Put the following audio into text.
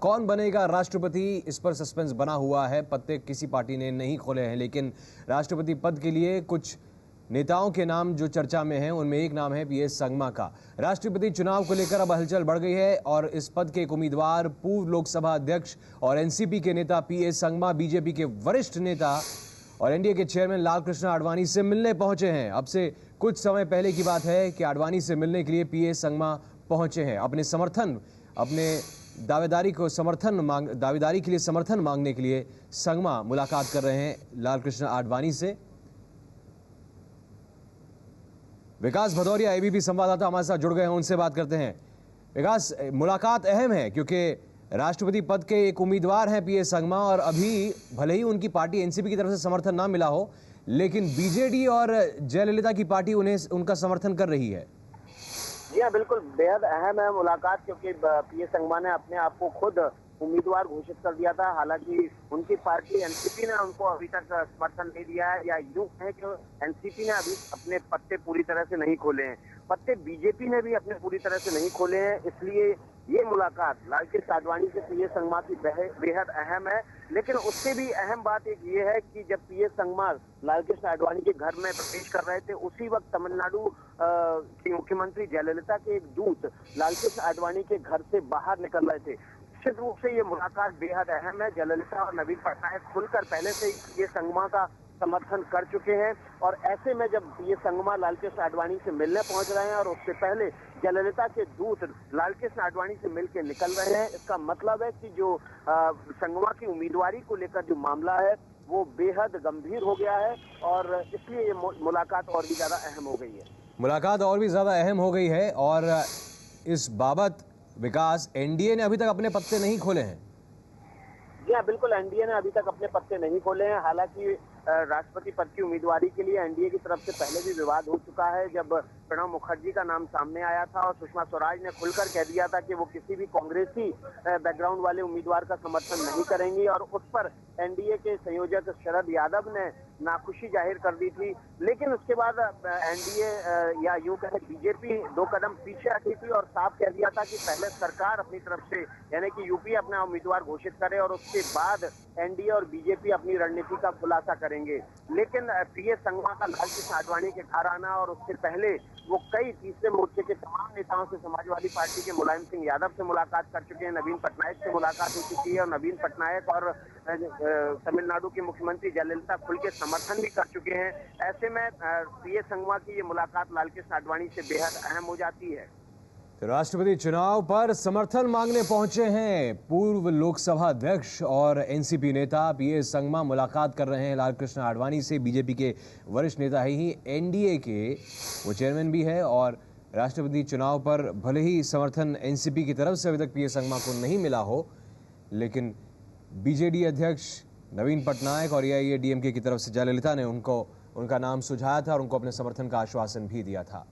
कौन बनेगा राष्ट्रपति, इस पर सस्पेंस बना हुआ है। पत्ते किसी पार्टी ने नहीं खोले हैं, लेकिन राष्ट्रपति पद के लिए कुछ नेताओं के नाम जो चर्चा में हैं, उनमें एक नाम है पीएस संगमा का। राष्ट्रपति चुनाव को लेकर अब हलचल बढ़ गई है और इस पद के एक उम्मीदवार पूर्व लोकसभा अध्यक्ष और एनसीपी के नेता पीएस संगमा बीजेपी के वरिष्ठ नेता और एनडीए के चेयरमैन लालकृष्ण आडवाणी से मिलने पहुंचे हैं। अब से कुछ समय पहले की बात है कि आडवाणी से मिलने के लिए पीएस संगमा पहुंचे हैं। अपने दावेदारी के लिए समर्थन मांगने के लिए संगमा मुलाकात कर रहे हैं लालकृष्ण आडवाणी से। विकास भदौरिया एबीपी संवाददाता हमारे साथ जुड़ गए हैं, उनसे बात करते हैं। विकास, मुलाकात अहम है क्योंकि राष्ट्रपति पद के एक उम्मीदवार हैं पीएस संगमा और अभी भले ही उनकी पार्टी एनसीपी की तरफ से समर्थन ना मिला हो, लेकिन बीजेडी और जयललिता की पार्टी उनका समर्थन कर रही है। जी हाँ, बिल्कुल बेहद अहम है मुलाकात, क्योंकि पीएस संगमा ने अपने आप को खुद उम्मीदवार घोषित कर दिया था। हालांकि उनकी पार्टी एनसीपी ने उनको अभी तक समर्थन नहीं दिया है, या यूं है कि एनसीपी ने अभी अपने पत्ते पूरी तरह से नहीं खोले हैं। पत्ते बीजेपी ने भी अपने पूरी तरह से नहीं खोले हैं, इसलिए ये मुलाकात लालकृष्ण आडवाणी से पीएस संगमा की बेहद अहम है। लेकिन उससे भी अहम बात एक ये है कि जब पीएस संगमा लालकृष्ण आडवाणी के घर में प्रवेश कर रहे थे, उसी वक्त तमिलनाडु की मुख्यमंत्री जयललिता के एक दूत लालकृष्ण आडवाणी के घर से बाहर निकल रहे थे। निश्चित रूप से ये मुलाकात बेहद अहम है। जयललिता और नवीन पटनायक खुलकर पहले से ये संगमा का समर्थन कर चुके हैं, और ऐसे में जब ये संगमा लालकृष्ण आडवाणी से मिलने पहुंच रहे हैं और उससे पहले जयललिता के दूत लालकृष्ण आडवाणी से मिलकर निकल रहे हैं, इसका मतलब है कि जो संगमा की उम्मीदवारी को लेकर जो मामला है वो बेहद गंभीर हो गया है, और इसलिए ये मुलाकात और भी ज्यादा अहम हो गई है। और इस बाबत विकास, एनडीए ने अभी तक अपने पत्ते नहीं खोले हैं। जी हाँ, बिल्कुल, एनडीए ने अभी तक अपने पत्ते नहीं खोले हैं। हालांकि राष्ट्रपति पद की उम्मीदवारी के लिए एनडीए की तरफ से पहले भी विवाद हो चुका है, जब प्रणब मुखर्जी का नाम सामने आया था और सुषमा स्वराज ने खुलकर कह दिया था कि वो किसी भी कांग्रेसी बैकग्राउंड वाले उम्मीदवार का समर्थन नहीं करेंगी, और उस पर एनडीए के संयोजक शरद यादव ने नाखुशी जाहिर कर दी थी। लेकिन उसके बाद एनडीए या यूं कहे बीजेपी 2 कदम पीछे हटी थी और साफ कह दिया था कि पहले सरकार अपनी तरफ से यानी कि यूपी अपना उम्मीदवार घोषित करे और उसके बाद एनडीए और बीजेपी अपनी रणनीति का खुलासा करेंगे। लेकिन पीएस संगमा का लालकृष्ण आडवाणी के घर आना और उससे पहले वो कई तीसरे मोर्चे के तमाम नेताओं से, समाजवादी पार्टी के मुलायम सिंह यादव से मुलाकात कर चुके हैं, नवीन पटनायक से मुलाकात हो चुकी है, और नवीन पटनायक और तमिलनाडु की मुख्यमंत्री जयललिता खुल के समर्थन भी कर चुके हैं। ऐसे में पीएस संगमा की ये मुलाकात लालकृष्ण आडवाणी से बेहद अहम हो जाती है। तो राष्ट्रपति चुनाव पर समर्थन मांगने पहुंचे हैं पूर्व लोकसभा अध्यक्ष और एनसीपी नेता पीएस संगमा। मुलाकात कर रहे हैं लालकृष्ण आडवाणी से। बीजेपी के वरिष्ठ नेता ही एनडीए के वो चेयरमैन भी है, और राष्ट्रपति चुनाव पर भले ही समर्थन एनसीपी की तरफ से अभी तक पीएस संगमा को नहीं मिला हो, लेकिन बीजेडी अध्यक्ष नवीन पटनायक और एआईएडीएमके की तरफ से जयललिता ने उनका नाम सुझाया था और उनको अपने समर्थन का आश्वासन भी दिया था।